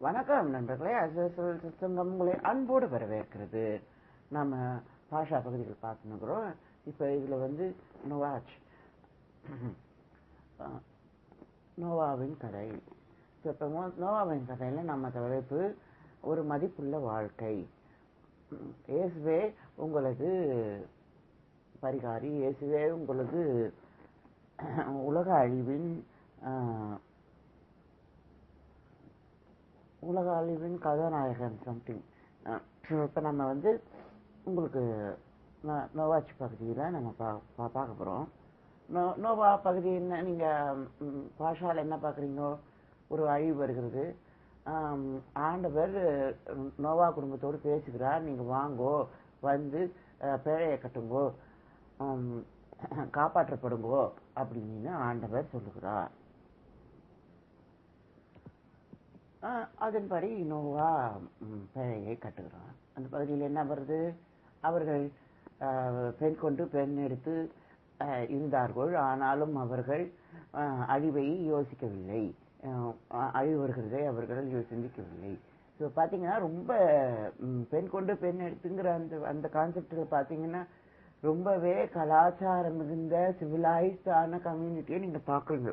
வணக்கம் நண்பர்களே, சங்கம் உங்களை அன்போடு வரவேற்கிறது. நாம பாஷா பகுதிகள் பார்த்துக்கிறோம். இப்போ இதில் நோவாவின் கதை. இப்போ நோவாவின் கதையில் நம்ம தலைப்பு ஒரு மதிப்புள்ள வாழ்க்கை. இயேசுவே உங்களது பரிகாரி, இயேசுவே உங்களது உலக அழிவின் கதாநாயகன் சம்திங். இப்போ நம்ம உங்களுக்கு நோவாச்சி பகுதியில் நம்ம பார்க்க போகிறோம். நோவா பகுதி என்ன, நீங்கள் பாஷாவில் என்ன பார்க்குறீங்க? ஒரு அழிவு வருகிறது. ஆண்டவர் நோவா குடும்பத்தோடு பேசுகிறார். நீங்கள் வாங்கோ, வந்து பேழையை கட்டுங்கோ, காப்பாற்றப்படுங்கோ அப்படின்னு ஆண்டவர் சொல்லுகிறார். அதன்படி நோவா பேழையை கட்டுகிறார். அந்த பகுதியில் என்ன வருது? அவர்கள் பெண் கொண்டு பெண் எடுத்து இருந்தார்கள். ஆனாலும் அவர்கள் அழிவை யோசிக்கவில்லை. அழிவு வருகிறதை அவர்கள் சிந்திக்கவில்லை. ஸோ பார்த்தீங்கன்னா ரொம்ப பெண் கொண்டு பெண் எடுத்துங்கிற அந்த கான்செப்டில் பார்த்தீங்கன்னா ரொம்பவே கலாச்சாரம் மிகுந்த சிவிலைஸ்டான கம்யூனிட்டியை நீங்கள் பார்க்குறீங்க.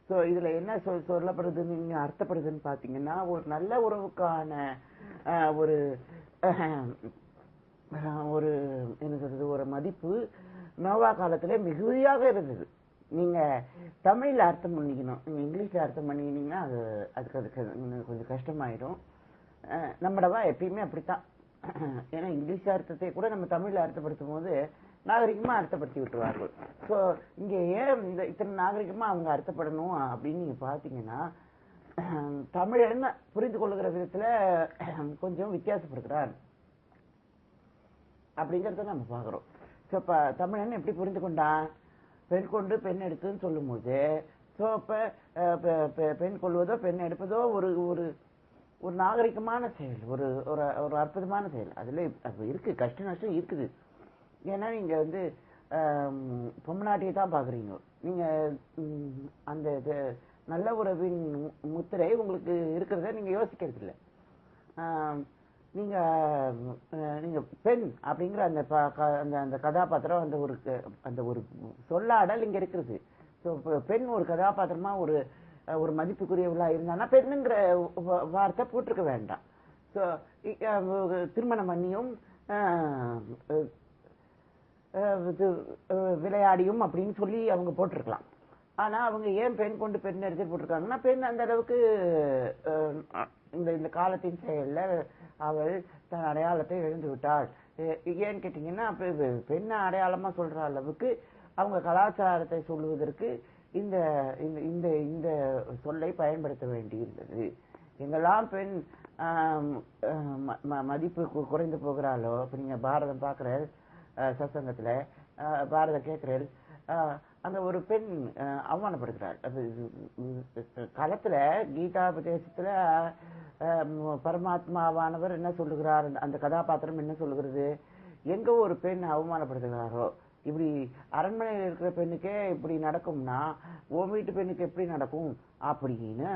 ஸோ இதில் என்ன சொல்லப்படுதுன்னு நீங்கள் அர்த்தப்படுதுன்னு பார்த்தீங்கன்னா, ஒரு நல்ல உறவுக்கான ஒரு என்ன சொல்றது, ஒரு மதிப்பு நோவா காலத்தில் மிகுதியாக இருந்தது. நீங்கள் தமிழில் அர்த்தம் பண்ணிக்கணும், நீங்கள் இங்கிலீஷில் அர்த்தம் பண்ணிக்கினீங்கன்னா அதுக்கு கொஞ்சம் கஷ்டமாயிடும். நம்மடவா எப்பயுமே அப்படித்தான். ஏன்னா இங்கிலீஷ் அர்த்தத்தை கூட நம்ம தமிழில் அர்த்தப்படுத்தும் போது நாகரிகமாக அர்த்தப்படுத்தி விட்டுருவார்கள். ஸோ இங்கே ஏன் இத்தனை நாகரிகமாக அவங்க அர்த்தப்படணும் அப்படின்னு நீங்கள் பார்த்தீங்கன்னா, தமிழன் புரிந்து கொள்ளுகிற விதத்தில் கொஞ்சம் வித்தியாசப்படுகிறார் அப்படிங்கிறத நம்ம பார்க்குறோம். ஸோ இப்போ தமிழன் எப்படி புரிந்து கொண்டான்? பெண் கொண்டு பெண் எடுத்துன்னு சொல்லும் போது, ஸோ இப்போ பெண் கொள்வதோ பெண் எடுப்பதோ ஒரு ஒரு ஒரு நாகரிகமான செயல், ஒரு ஒரு அற்புதமான செயல். அதில் இருக்குது, கஷ்ட நஷ்டம் இருக்குது. ஏன்னா நீங்கள் பொம்மநாட்டியை தான் பார்க்குறீங்க. நீங்கள் அந்த நல்ல உறவின் முத்திரை உங்களுக்கு இருக்கிறத நீங்கள் யோசிக்கிறது இல்லை. நீங்கள் பெண் அப்படிங்கிற அந்த கதாபாத்திரம், அந்த ஒரு சொல்லாடல் இங்கே இருக்கிறது. ஸோ பெண் ஒரு கதாபாத்திரமாக ஒரு மதிப்புக்குரியவளாக இருந்தானா பெண்ணுங்கிற வார்த்தை போட்டிருக்க வேண்டாம். ஸோ திருமணம் பண்ணியும் விளையாடியும் அப்படின்னு சொல்லி அவங்க போட்டிருக்கலாம். ஆனால் அவங்க ஏன் பெண் கொண்டு பெண் எடுத்து போட்டிருக்காங்கன்னா, பெண் அந்த அளவுக்கு இந்த காலத்தின் செயலில் அவள் தன் அடையாளத்தை இழந்து விட்டாள். ஏன்னு கேட்டிங்கன்னா, பெண்ணை அடையாளமாக சொல்கிற அளவுக்கு அவங்க கலாச்சாரத்தை சொல்லுவதற்கு இந்த இந்த இந்த சொல்லை பயன்படுத்த வேண்டியிருந்தது. எங்கெல்லாம் பெண் மதிப்பு குறைந்து போகிறாளோ, இப்போ நீங்கள் பாரதம் பார்க்குற சத்சங்கத்தில் பாரதம் கேட்குறாரு, அந்த ஒரு பெண் அவமானப்படுகிறாள். அது காலத்தில் கீதாபதேசத்தில் பரமாத்மாவானவர் என்ன சொல்லுகிறார், அந்த கதாபாத்திரம் என்ன சொல்லுகிறது? எங்கே ஒரு பெண் அவமானப்படுத்துகிறாரோ, இப்படி அரண்மனையில் இருக்கிற பெண்ணுக்கே இப்படி நடக்கும்னா உன் வீட்டு பெண்ணுக்கு எப்படி நடக்கும் அப்படின்னு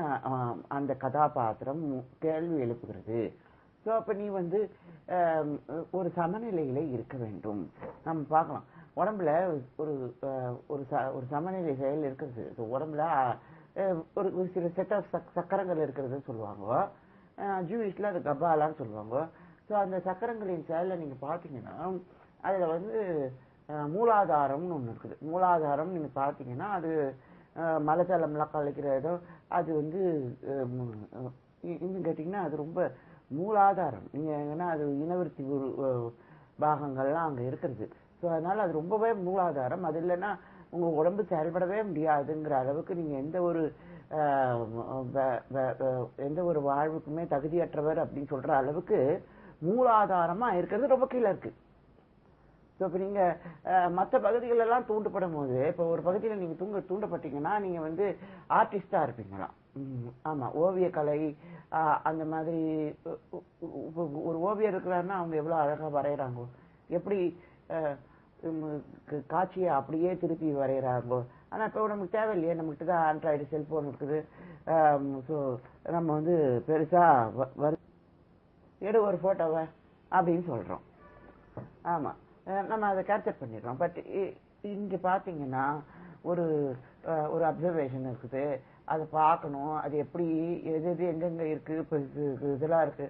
அந்த கதாபாத்திரம் கேள்வி எழுப்புகிறது. ஸோ அப்போ நீ ஒரு சமநிலையில இருக்க வேண்டும். நம்ம பார்க்கலாம், உடம்புல ஒரு சமநிலை செயல் இருக்கிறது. உடம்புல ஒரு சில செட் ஆஃப் சக்கரங்கள் இருக்கிறதுன்னு சொல்லுவாங்க. ஜூயிஷ்ல அது கபாலான்னு சொல்லுவாங்க. ஸோ அந்த சக்கரங்களின் செயலை நீங்கள் பார்த்தீங்கன்னா, அதில் மூலாதாரம்னு ஒன்று இருக்குது. மூலாதாரம் நீங்கள் பார்த்தீங்கன்னா, அது மலைச்சலம்லாம் கலைக்கிறதோ, அது இன்னும் கேட்டிங்கன்னா அது ரொம்ப மூலாதாரம். நீங்கள் எங்கன்னா அது இனவிருத்தி பாகங்கள்லாம் அங்கே இருக்கிறது. ஸோ அதனால் அது ரொம்பவே மூலாதாரம். அது இல்லைன்னா உங்கள் உடம்பு செயல்படவே முடியாதுங்கிற அளவுக்கு நீங்கள் எந்த ஒரு வாழ்வுக்குமே தகுதியற்றவர் அப்படின்னு சொல்கிற அளவுக்கு மூலாதாரமாக இருக்கிறது ரொம்ப கீழே இருக்குது. ஸோ இப்போ நீங்கள் மற்ற பகுதிகளெல்லாம் தூண்டப்படும் போது, இப்போ ஒரு பகுதியில் நீங்கள் தூண்டப்பட்டீங்கன்னா நீங்கள் ஆர்டிஸ்டாக இருப்பீங்களாம். ஆமாம், ஓவியக்கலை அந்த மாதிரி. ஒரு ஓவியர் இருக்கிறாருன்னா அவங்க எவ்வளோ அழகாக வரைகிறாங்கோ, எப்படி காட்சியை அப்படியே திருப்பி வரைகிறாங்கோ. ஆனால் இப்போ நமக்கு தேவையில்லையே, நம்மகிட்ட தான் ஆண்ட்ராய்டு செல்ஃபோன் இருக்குது, ஸோ நம்ம வந்து பெருசா எடு ஒரு போட்டோவை அப்படின்னு சொல்றோம். ஆமா, நம்ம அதை கேப்சர் பண்ணிடுறோம். பட் இங்க பாத்தீங்கன்னா ஒரு ஒரு அப்சர்வேஷன் இருக்குது, அதை பார்க்கணும், அது எப்படி எது எது எங்கெங்க இருக்கு, இப்போ இதெல்லாம் இருக்கு,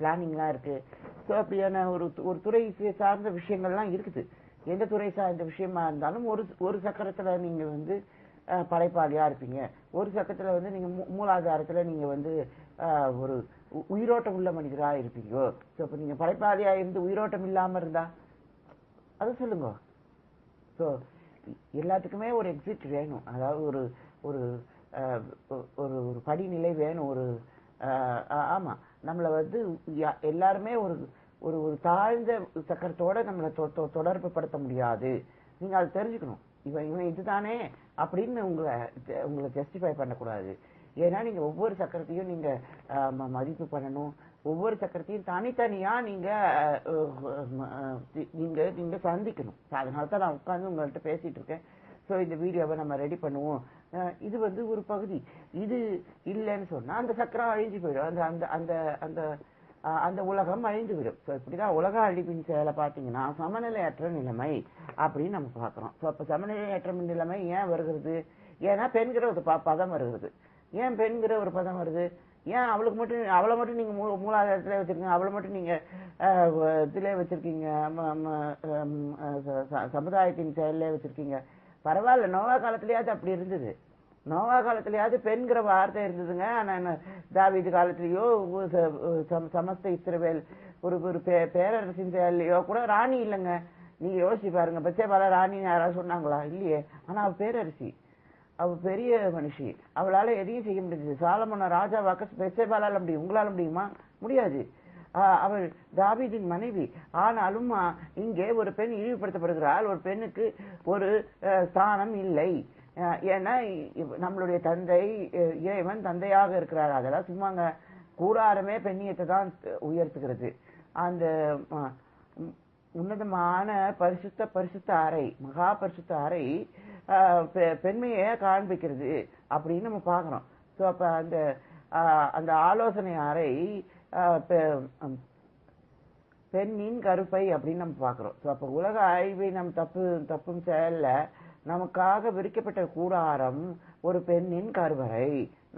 பிளானிங்லாம் இருக்கு. ஸோ அப்படியான ஒரு ஒரு துறை சார்ந்த விஷயங்கள்லாம் இருக்குது. எந்த துறை சார்ந்த விஷயமா இருந்தாலும் ஒரு சக்கரத்துல நீங்க வந்து படைப்பாளியா இருப்பீங்க, ஒரு சக்கரத்துல வந்து நீங்க மூலாதாரத்துல நீங்க வந்து ஒரு உயிரோட்டம் உள்ள மனிதரா இருப்பீங்க. ஸோ இப்போ நீங்க படைப்பாளியா இருந்து உயிரோட்டம் இல்லாம இருந்தா அதை சொல்லுங்க. ஸோ எல்லாத்துக்குமே ஒரு எக்ஸிட் வேணும், அதாவது ஒரு ஒரு ஒரு ஒரு படிநிலை வேணும். ஒரு ஆமா, நம்மளை வந்து எல்லாருமே ஒரு ஒரு ஒரு தாழ்ந்த சக்கரத்தோட நம்மளை தொடர்பு படுத்த முடியாது. நீங்க அதை தெரிஞ்சுக்கணும். இவன் இவன் இதுதானே அப்படின்னு உங்களை ஜஸ்டிஃபை பண்ணக்கூடாது. ஏன்னா நீங்க ஒவ்வொரு சக்கரத்தையும் நீங்க மதிப்பு பண்ணணும். ஒவ்வொரு சக்கரத்தையும் தனித்தனியா நீங்க நீங்க நீங்க சந்திக்கணும். அதனால தான் நான் உட்கார்ந்து உங்கள்கிட்ட பேசிட்டு இருக்கேன். ஸோ இந்த வீடியோவை நம்ம ரெடி பண்ணுவோம். இது வந்து ஒரு பகுதி. இது இல்லைன்னு சொன்னா அந்த சக்கரம் அழிஞ்சு போயிடும், அந்த அந்த அந்த அந்த அந்த உலகம் அழிந்து விடும். ஸோ இப்படிதான் உலக அழிவின் செயலை பார்த்தீங்கன்னா சமநிலையற்ற நிலைமை அப்படின்னு நம்ம பார்க்கிறோம். ஸோ அப்போ சமநிலையற்ற நிலைமை ஏன் வருகிறது? ஏன்னா பெண்கிற ஒரு பதம் வருகிறது. ஏன் பெண்கிற ஒரு பதம் வருது? ஏன் அவளை மட்டும் நீங்க மூலாதாரத்திலே வச்சிருக்கீங்க, அவளை மட்டும் நீங்க இதிலே வச்சிருக்கீங்க, சமுதாயத்தின் செயலே வச்சிருக்கீங்க? பரவாயில்ல, நோவா காலத்திலேயாவது அப்படி இருந்தது. நோவா காலத்திலேயாவது பெண்கிற வார்த்தை இருந்ததுங்க. ஆனா தாவீது காலத்திலேயோ சமஸ்த இஸ்ரவேல் ஒரு ஒரு பேரரசின் செயலையோ கூட ராணி இல்லைங்க. நீங்க யோசிச்சு பாருங்க, பெத்சேபால ராணின்னு யாராவது சொன்னாங்களா? இல்லையே. ஆனா அவ பேரரசி, அவ பெரிய மனுஷி, அவளால எதையும் செய்ய முடியாது. சாலமோன ராஜாவாக்க பெத்சேபாலால முடியும், உங்களால முடியுமா? முடியாது. அவள் தாவீதின் மனைவி. ஆனாலும் இங்கே ஒரு பெண் இழிவுபடுத்தப்படுகிறாள். ஒரு பெண்ணுக்கு ஒரு ஸ்தானம் இல்லை. ஏன்னா நம்மளுடைய தந்தை இறைவன் தந்தையாக இருக்கிறார். அதெல்லாம் சும்மாங்க. கூடாரமே பெண்ணியத்தை தான் உயர்த்துகிறது. அந்த உன்னதமான பரிசுத்த அறை, மகா பரிசுத்த அறை பெண்மையை காண்பிக்கிறது அப்படின்னு நம்ம பார்க்கிறோம். ஸோ அப்ப அந்த அந்த ஆலோசனை அறை பெண்ணின் கருப்பை அப்படின்னு நம்ம பார்க்கிறோம். ஸோ அப்ப உலக அழிவை நம்ம தப்பும் செயல்ல நமக்காக விரிக்கப்பட்ட கூடாரம் ஒரு பெண்ணின் கருவறை,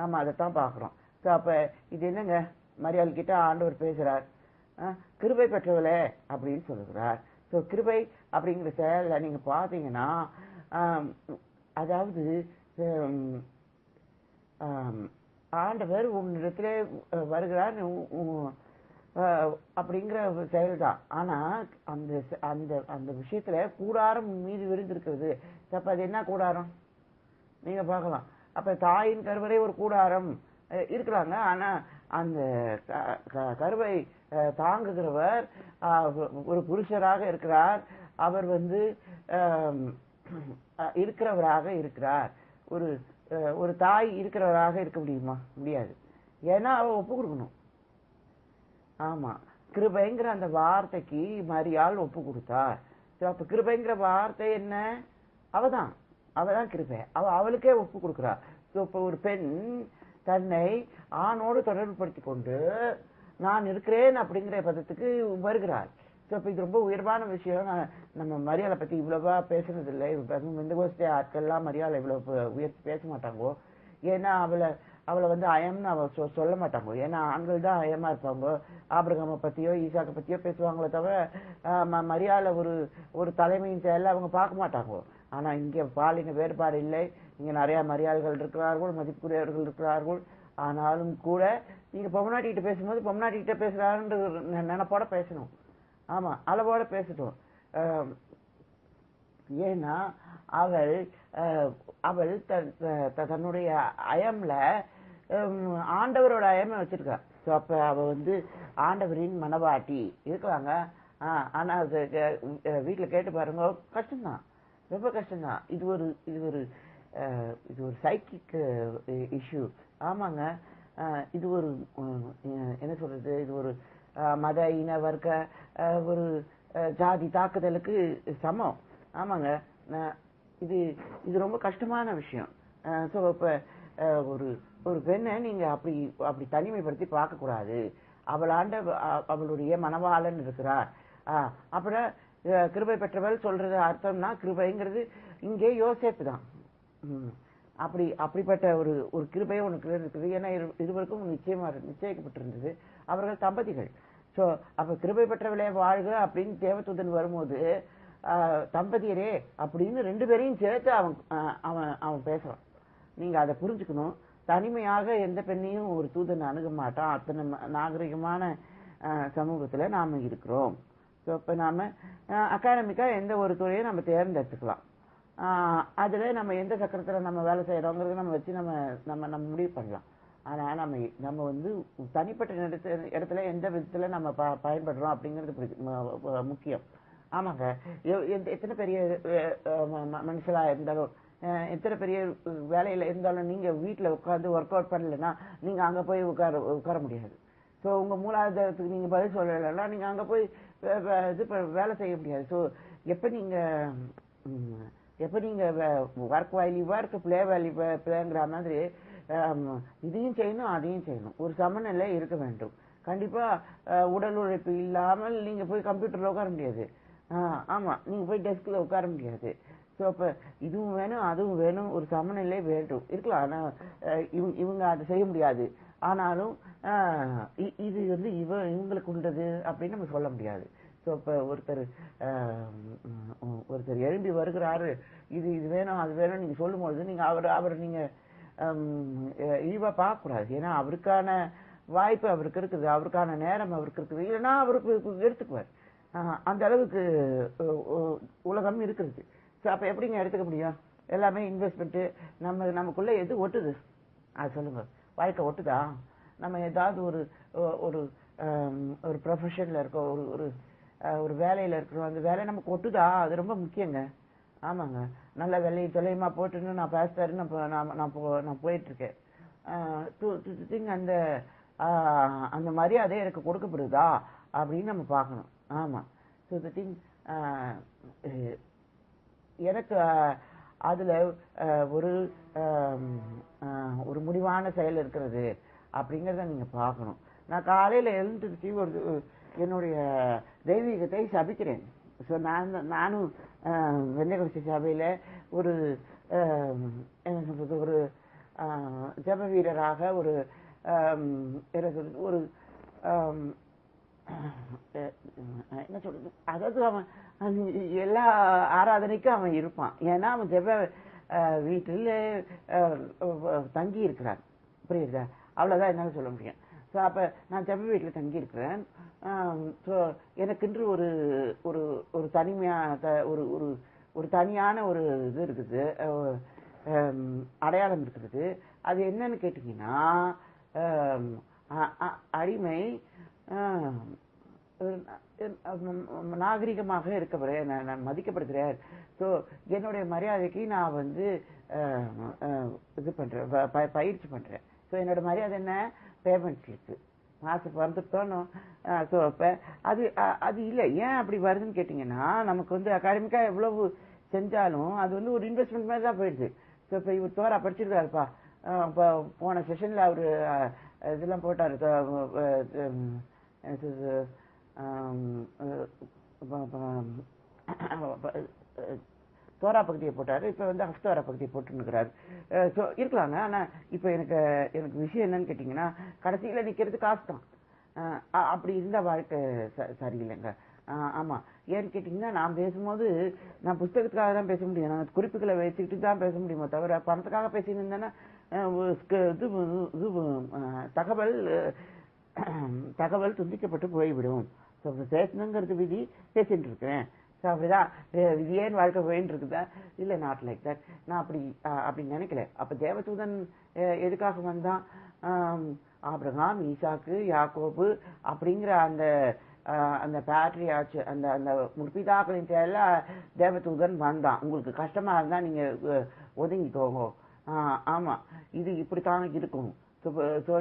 நம்ம அதைத்தான் பார்க்கிறோம். ஸோ அப்ப இது என்னங்க, மரியாள் கிட்ட ஆண்டவர் பேசுறார், கிருபை பெற்றவளே அப்படின்னு சொல்லுகிறார். ஸோ கிருபை அப்படிங்கிற செயல்ல நீங்க பாத்தீங்கன்னா அதாவது ஆண்டவர் உன்னிடத்திலே வருகிறார் அப்படிங்கிற செயல் தான். ஆனா அந்த அந்த அந்த விஷயத்துல கூடாரம் மீது விருந்திருக்கிறது. அப்ப அது என்ன கூடாரம் நீங்க பார்க்கலாம். அப்ப தாயின் கருவறை ஒரு கூடாரம் இருக்கிறாங்க. ஆனா அந்த கருவை தாங்குகிறவர் ஒரு புருஷராக இருக்கிறார். அவர் வந்து இருக்கிறவராக இருக்கிறார். ஒரு ஒரு தாய் இருக்கிறவராக இருக்க முடியுமா? முடியாது. ஏன்னா அவ ஒப்பு கொடுக்கணும். ஆமா, கிருபைங்கிற அந்த வார்த்தைக்கு மரியாள் ஒப்பு கொடுத்தார். அப்ப கிருபைங்கிற வார்த்தை என்ன? அவதான் கிருபை. அவளுக்கே ஒப்பு கொடுக்குறா. இப்ப ஒரு பெண் தன்னை ஆணோடு தொடர்பு படுத்தி கொண்டு நான் இருக்கிறேன் அப்படிங்கிற பதத்துக்கு வருகிறாள். இப்ப இது ரொம்ப உயர்வான விஷயம். நம்ம மரியாதை பத்தி இவ்வளவா பேசுனது இல்லை. இந்த கோஷ்டி ஆட்கள்லாம் மரியாதை இவ்வளவு உயர்த்தி பேச மாட்டாங்கோ. ஏன்னா அவளை வந்து அயம்னு அவ சொல்ல மாட்டாங்க. ஏன்னா ஆண்கள் தான் அயமா இருப்பாங்க. ஆபிரகாமை பத்தியோ ஈசாக்கை பத்தியோ பேசுவாங்களே தவிர மரியாதை ஒரு தலைமையின் செயல அவங்க பார்க்க மாட்டாங்க. ஆனா இங்க பாலின வேறுபாடு இல்லை. இங்க நிறைய மரியாதைகள் இருக்கிறார்கள், மதிப்புக்குரியவர்கள் இருக்கிறார்கள். ஆனாலும் கூட நீங்க பொம்னாட்டிகிட்ட பேசும்போது பொம்னாட்டிகிட்ட பேசுறாருன்ற நினைப்போட பேசணும். ஆமா, அளவோட பேசட்டும். ஏன்னா அவள் தன்னுடைய அயம்ல ஆண்டவரோட அயமை வச்சிருக்கா. ஸோ அப்ப அவ வந்து ஆண்டவரின் மனவாட்டி இருக்கிறாங்க. ஆனா வீட்டுல கேட்டு பாருங்க, கஷ்டம்தான், ரொம்ப கஷ்டம்தான். இது ஒரு சைக்கிக் இஷ்யூ. ஆமாங்க, இது ஒரு என்ன சொல்றது, இது ஒரு மத இன வர்க்க ஒரு ஜாதி தாக்குதலுக்கு சமம். ஆமாங்க, இது ரொம்ப கஷ்டமான விஷயம். ஸோ இப்போ ஒரு ஒரு பெண்ணை நீங்க அப்படி அப்படி தனிமைப்படுத்தி பார்க்க கூடாது. அவளாண்ட அவளுடைய மனவாளன் இருக்கிறார். அப்புறம் கிருபை பெற்றவள் சொல்றது அர்த்தம்னா, கிருபைங்கிறது இங்கே யோசேப்பு தான். அப்படிப்பட்ட ஒரு ஒரு கிருபை உனக்கு இருக்குது. ஏன்னா இருவருக்கும் நிச்சயிக்கப்பட்டிருந்தது. அவர்கள் தம்பதிகள். ஸோ அப்ப கிருபை பெற்றவளே வாழ்க அப்படின்னு தேவதூதன் வரும்போது தம்பதியரே அப்படின்னு 2 பேரையும் சேர்த்து அவன் பேசுறான். நீங்க அதை புரிஞ்சுக்கணும். தனிமையாக எந்த பெண்ணையும் ஒரு தூதன் அணுக மாட்டான். அத்தனை நாகரிகமான சமூகத்துல நாம இருக்கிறோம். ஸோ இப்ப நாம அகாடமிக்கா எந்த ஒரு துறையை நம்ம தேர்ந்தெடுத்துக்கலாம். அதுல நம்ம எந்த சக்கரத்துல நம்ம வேலை செய்யறோங்கிறத நம்ம வச்சு நம்ம முடிவு பண்ணலாம். ஆனா நம்ம வந்து தனிப்பட்ட இடத்துல எந்த விதத்துல நம்ம பயன்படுறோம் அப்படிங்கிறது முக்கியம். ஆமாங்க. எத்தனை பெரிய மனுஷலா இருந்தாலும், எத்தனை பெரிய வேலையில இருந்தாலும், நீங்க வீட்டுல உட்காந்து ஒர்க் அவுட் பண்ணலன்னா நீங்க அங்க போய் உட்கார முடியாது. ஸோ உங்க மூலாதாரத்துக்கு நீங்க பதில் சொல்லலைன்னா நீங்க அங்க போய் வேலை செய்ய முடியாது. ஸோ எப்ப நீங்க ஒர்க் வேலி ஒர்க், பிளே வேலி பிளேங்கிற மாதிரி இதையும் செய்யணும் அதையும் செய்யணும். ஒரு சமநிலை இருக்க வேண்டும். கண்டிப்பா உடல் உழைப்பு இல்லாமல் நீங்க போய் கம்ப்யூட்டர்ல உட்கார முடியாது. ஆமா, நீங்க போய் டெஸ்க்ல உட்கார முடியாது. ஸோ அப்ப இதுவும் வேணும் அதுவும் வேணும், ஒரு சமநிலை வேண்டும் இருக்கலாம். ஆனா இவங்க அதை செய்ய முடியாது. ஆனாலும் இது வந்து இவங்களுக்கு உண்டது அப்படின்னு நம்ம சொல்ல முடியாது. ஸோ இப்ப ஒருத்தர் எழும்பி வருகிறாரு, இது வேணும் அது வேணும் நீங்க சொல்லும் பொழுது நீங்க அவர் நீங்க இழிவா பார்க்க கூடாது. ஏன்னா அவருக்கான வாய்ப்பு அவருக்கு இருக்குது, அவருக்கான நேரம் அவருக்கு இருக்குது. இல்லைன்னா அவருக்கு எடுத்துக்குவார். அந்த அளவுக்கு உலகம் இருக்கிறது. ஸோ அப்ப எப்படிங்க எடுத்துக்க முடியும்? எல்லாமே இன்வெஸ்ட்மெண்ட். நமக்குள்ள எது ஒட்டுது அது சொல்லுங்க. வாழ்க்கை ஒட்டுதா? நம்ம ஏதாவது ஒரு ஒரு ப்ரொஃபஷன்ல இருக்கோம், ஒரு வேலையில இருக்கிறோம், அந்த வேலை நமக்கு ஒட்டுதா? அது ரொம்ப முக்கியங்க. ஆமாங்க. நல்ல வேலையை தொலைமா போட்டுன்னு நான் பேசுறேன்னு நான் போயிட்டு இருக்கேன். அந்த மரியாதை எனக்கு கொடுக்கப்படுதா அப்படின்னு நம்ம பார்க்கணும். ஆமா. ஸோ தி திங் எனக்கு அதுல ஒரு முடிவான செயல் இருக்கிறது அப்படிங்கிறத நீங்க பார்க்கணும். நான் காலையில எழுந்துருச்சு என்னுடைய தெய்வீகத்தை சபிக்கிறேன். ஸோ நானும் வெண்ணெய் சபையில என்ன சொல்றது, ஒரு ஜப வீரராக ஒரு என்ன சொல்றது, அதாவது அவன் எல்லா ஆராதனைக்கும் அவன் இருப்பான். ஏன்னா அவன் ஜெப வீட்டில் தங்கி இருக்கிறான். புரியுதா? அவ்வளவுதான் என்னால சொல்ல முடியும். ஸோ அப்ப நான் ஜெப வீட்டில் தங்கி இருக்கிறேன். ஸோ எனக்கென்று ஒரு தனிமையான ஒரு தனியான ஒரு இது இருக்குது, அடையாளம் இருக்குது. அது என்னன்னு கேட்டீங்கன்னா, அடிமை நாகரிகமாக இருக்கப்படுறேன், நான் மதிக்கப்படுகிறேன். ஸோ என்னுடைய மரியாதைக்கு நான் வந்து இது பண்றேன், பயிற்சி பண்றேன். ஸோ என்னோட மரியாதை என்ன? பேமெண்ட் இருக்கு, மாசம் வந்துட்டோன்னு. ஸோ அப்ப அது இல்லை. ஏன் அப்படி வருதுன்னு கேட்டீங்கன்னா, நமக்கு வந்து அகாடமிக்கா எவ்வளவு செஞ்சாலும் அது வந்து ஒரு இன்வெஸ்ட்மெண்ட் மாதிரி தான் போயிடுது. ஸோ இப்ப இவர் தோரா படிச்சிருக்காருப்பா, இப்போ போன செஷன்ல அவரு இதெல்லாம் போட்டாரு, தோரா பகுதியை போட்டாரு. இப்ப வந்து ஹஸ்தோரா பகுதியை போட்டுருக்கிறாரு. இருக்கலாங்க. ஆனா இப்ப எனக்கு விஷயம் என்னன்னு கேட்டீங்கன்னா, கடைசியில நிக்கிறது காசு தான். அப்படி இருந்த வாழ்க்கை சரியில்லைங்க. ஆமா. ஏன்னு கேட்டீங்கன்னா, நான் பேசும்போது நான் புத்தகத்துக்காக தான் பேச முடியும், நான் குறிப்புகளை வச்சுக்கிட்டு தான் பேச முடியுமோ தவிர பணத்துக்காக பேசிட்டு இருந்தேன்னா தகவல் துண்டிக்கப்பட்டு போய்விடும். பேசணுங்கிறது விதி, பேசிட்டு இருக்கிறேன். அப்படிதான் விதியேன் வாழ்க்கை போயின்னு இருக்குதா? இல்ல, நாட் லைக் தட். நான் அப்படி நினைக்கல. அப்ப தேவதூதன் எதுக்காக வந்தான்? ஆபிரகாம், ஈசாக்கு, யாக்கோபு அப்படிங்கிற அந்த பேட்ரியாச்சு, அந்த முற்பிதாக்களின் செயல தேவதூதன் வந்தான். உங்களுக்கு கஷ்டமா இருந்தா நீங்க ஒதுங்கிக்கோங்க. ஆமா, இது இப்படித்தான் இருக்கும்.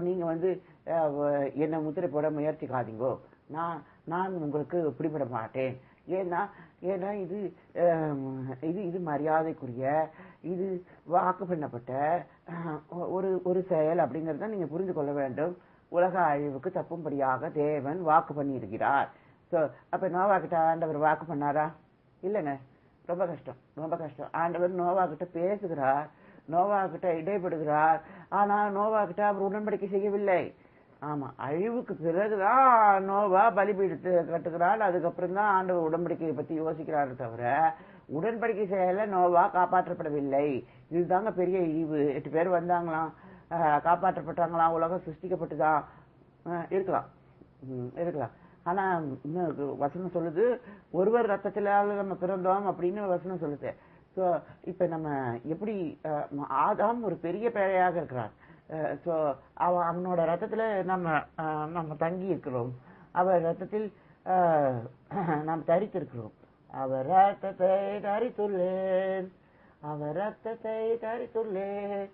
நீங்க வந்து என்ன முத்திரை போட முயற்சிக்காதீங்கோ, நான் உங்களுக்கு பிடிபட மாட்டேன், ஏன்னா ஏன்னா இது இது இது மரியாதைக்குரிய, இது வாக்கு பண்ணப்பட்ட ஒரு ஒரு செயல் அப்படிங்கறத நீங்க புரிந்து கொள்ள வேண்டும். உலக அழிவுக்கு தப்பும்படியாக தேவன் வாக்கு பண்ணியிருக்கிறார். ஸோ அப்ப நோவா கிட்ட ஆண்டவர் வாக்கு பண்ணாரா? இல்லைங்க. ரொம்ப கஷ்டம், ரொம்ப கஷ்டம். ஆண்டவர் நோவா கிட்ட பேசுகிறார், நோவா கிட்ட இடைப்படுகிறார். ஆனா நோவா கிட்ட அவர் உடன்படிக்கை செய்யவில்லை. ஆமா, அழிவுக்கு பிறகுதான் நோவா பலிபீடத்தை கட்டுகிறான். அதுக்கப்புறம் தான் ஆண்டவர் உடன்படிக்கையை பத்தி யோசிக்கிறாரு தவிர உடன்படிக்கை செய்யல நோவா காப்பாற்றப்படவில்லை. இதுதாங்க பெரிய இழிவு. 8 பேர் வந்தாங்களாம், காப்பாற்றப்பட்டாங்களாம், உலகம் சிருஷ்டிக்கப்பட்டுதான். இருக்கலாம், இருக்கலாம். ஆனா இன்னும் வசனம் சொல்லுது, ஒருவர் ரத்தத்திலால நம்ம பிறந்தோம் அப்படின்னு வசனம் சொல்லுது. ஸோ இப்ப நம்ம எப்படி ஆதாம் ஒரு பெரிய பேழையாக இருக்கிறான். ஸோ அவனோட ரத்தத்துல நம்ம தங்கி இருக்கிறோம். அவர் ரத்தத்தில் நாம் தரித்திருக்கிறோம். அவர் ரத்தத்தை தரித்துள்ளேன், அவர் ரத்தத்தை தரித்துள்ளேன்,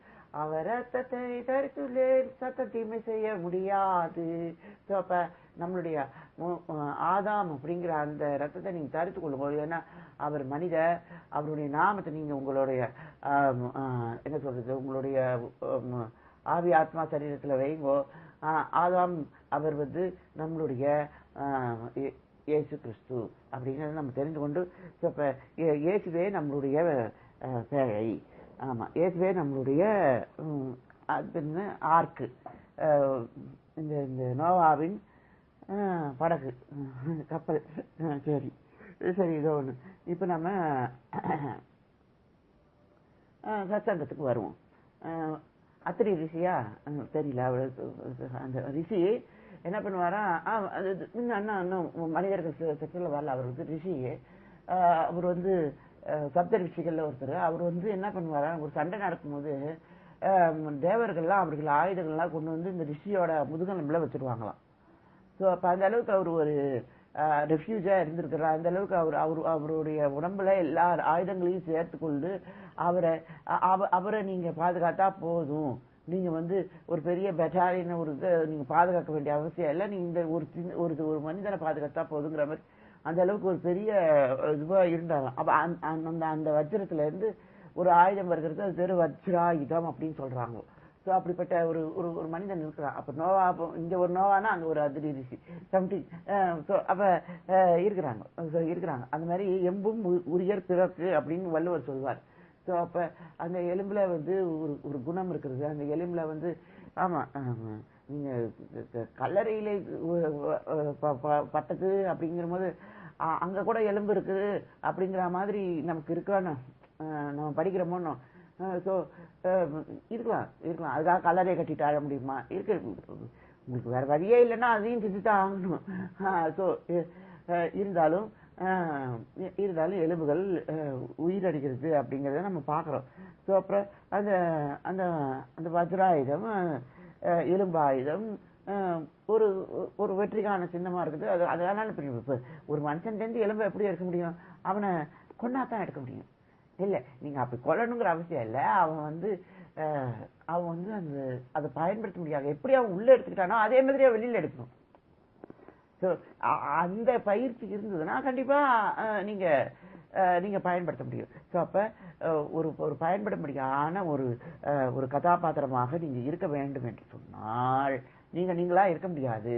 அவர் ரத்தத்தை தரித்துள்ளேன், சத்த தீமை செய்ய முடியாது. ஸோ அப்ப நம்மளுடைய ஆதாம் அப்படிங்கிற அந்த ரத்தத்தை நீங்க தரித்து கொள்ளும்போது, ஏன்னா அவர் மனிதர், அவருடைய நாமத்தை நீங்க உங்களுடைய என்ன சொல்றது, உங்களுடைய ஆவி ஆத்மா சரீரத்துல வைங்கோ. ஆதாம் அவர் நம்மளுடைய இயேசு கிறிஸ்து அப்படிங்கறத நம்ம தெரிந்து கொண்டு, இப்ப இயேசுவே நம்மளுடைய பேழை. ஆமா, இயேசுவே நம்மளுடைய ஆர்க்கு, இந்த நோவாவின் படகு, கப்பல். சரி சரி, இதோ ஒண்ணு. இப்ப நம்ம சத்சங்கத்துக்கு வருவோம். அத்திரி ரிஷியா தெரியல, அந்த ரிஷி என்ன பண்ணுவாரா, இன்னும் மனிதர்கள் செக்ஷன்ல வரல. அவர் ரிஷி, அவர் சப்த ரிஷிகள்ல ஒருத்தர். அவர் என்ன பண்ணுவாரா, ஒரு சண்டை நடக்கும்போது தேவர்கள்லாம் அவர்கள் ஆயுதங்கள்லாம் கொண்டு இந்த ரிஷியோட முதுகெலும்புல வச்சிருவாங்களாம். ஸோ அப்ப அந்த அளவுக்கு அவர் ஒரு ரெஃப்யூஜா இருந்திருக்கிறார். அந்த அளவுக்கு அவருடைய உடம்புல எல்லா ஆயுதங்களையும் சேர்த்து கொண்டு அவரை நீங்க பாதுகாத்தா போதும். நீங்க ஒரு பெரிய பெட்டாலியன் நீங்க பாதுகாக்க வேண்டிய அவசியம் இல்லை. நீங்க இந்த ஒரு மனிதனை பாதுகாத்தா போதுங்கிற மாதிரி அந்த அளவுக்கு ஒரு பெரிய இதுவா இருந்தாங்க. அப்ப அந்த வஜ்ரத்துல இருந்து ஒரு ஆயுதம் வருகிறது, அது பேரு வஜ்ராயுதம் அப்படின்னு சொல்றாங்க. ஸோ அப்படிப்பட்ட ஒரு மனிதன் இருக்கிறான். அப்ப நோவா, இங்க ஒரு நோவானா அங்க ஒரு அதிரி ரிஷி சம்திங். ஸோ அப்ப இருக்கிறாங்க. அந்த மாதிரி எம்பும் உரியர் பிறக்கு அப்படின்னு வள்ளுவர் சொல்வார். ஸோ அப்ப அந்த எலும்புல ஒரு குணம் இருக்கிறது. அந்த எலும்புல ஆமா, நீங்க கல்லறையிலே பட்டது அப்படிங்கிற போது அங்க கூட எலும்பு இருக்குது அப்படிங்கிற மாதிரி நமக்கு இருக்கான்னு நம்ம படிக்கிறோமோ. ஸோ இருக்கலாம். அதுக்காக கல்லறையை கட்டிட்டு ஆழ முடியுமா? உங்களுக்கு வேற வழியே இல்லைன்னா அதையும் செஞ்சுதான் ஆகணும். ஸோ இருந்தாலும் எலும்புகள் உயிரடிக்கிறது அப்படிங்கிறத நம்ம பார்க்கிறோம். ஸோ அப்புறம் அந்த அந்த அந்த வஜ்ராயுதம், எலும்பாயுதம் ஒரு வெற்றிக்கான சின்னமா இருக்குது. அதனால இப்ப ஒரு மனுஷன் எலும்பை எப்படி எடுக்க முடியும்? அவனை கொண்டாதான் எடுக்க முடியும். இல்ல, நீங்க அப்படி கொல்லணுங்கிற அவசியம் இல்ல. அவன் அதை பயன்படுத்த முடியாது. எப்படி அவன் உள்ள எடுத்துக்கிட்டானோ அதே மாதிரி வெளியில எடுக்கணும். அந்த பயிற்சி இருந்ததுன்னா கண்டிப்பா நீங்க பயன்படுத்த முடியும். ஸோ அப்ப ஒரு பயன்பட முடியாத ஒரு கதாபாத்திரமாக நீங்க இருக்க வேண்டும் என்று சொன்னால் நீங்களா இருக்க முடியாது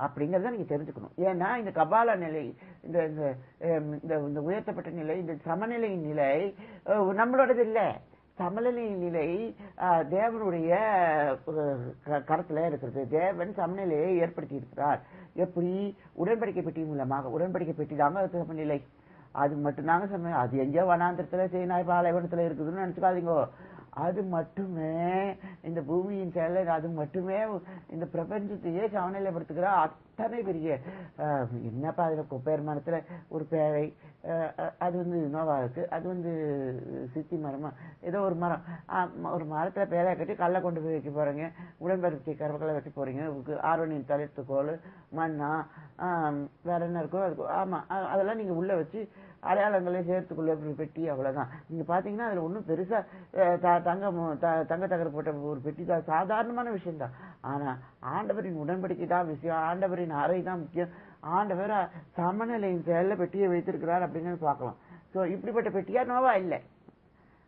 அப்படிங்கறத நீங்க தெரிஞ்சுக்கணும். ஏன்னா இந்த கபால நிலை, இந்த உயர்த்தப்பட்ட நிலை, இந்த சமநிலையின் நிலை நம்மளோடது இல்ல. சமநிலை நிலை தேவனுடைய கரத்துல இருக்கிறது. தேவன் சமநிலையை ஏற்படுத்தி இருக்கிறார். எப்படி? உடன்படிக்கை பெட்டி மூலமாக. உடன்படிக்கை பெட்டி தாங்க சமநிலை. அது மட்டும்தாங்க சமநிலை. அது எங்கேயோ வனாந்திரத்துல சீனாய் பாலைவனத்துல இருக்குதுன்னு நினைச்சுக்காதீங்க. அது மட்டுமே இந்த பூமியின் செயல், அது மட்டுமே இந்த பிரபஞ்சத்தையே சமநிலைப்படுத்துகிற அத்தனை பெரிய என்னப்பா அதுல கொப்பேர் மரத்துல ஒரு பேழை, அது நோவாவுக்கு அது சித்தி மரமா ஏதோ ஒரு மரம், ஒரு மரத்துல பேழை கட்டி கல்லை கொண்டு போய் வைக்க போறீங்க. உடன்படிக்கை கருவக்கல்லை வைக்க போறீங்க. ஆரோனின் தளிர்த்துக்கோள், மண்ணா, வேற என்ன இருக்கோ அது. ஆமா, அதெல்லாம் நீங்க உள்ள வச்சு அடையாளங்களே சேர்த்துக்குள்ள பெட்டி, அவ்வளவுதான். நீங்க பாத்தீங்கன்னா அதுல ஒன்றும் பெருசா தங்க தகர போட்ட ஒரு பெட்டி தான், சாதாரணமான விஷயம் தான். ஆனா ஆண்டவரின் உடன்படிக்கை தான் விஷயம். ஆண்டவரின் அறை தான் முக்கியம். ஆண்டவர் சமநிலையின் செயல்ல பெட்டியை வைத்திருக்கிறார் அப்படிங்கிறது பார்க்கலாம். ஸோ இப்படிப்பட்ட பெட்டியா நோவா இல்லை.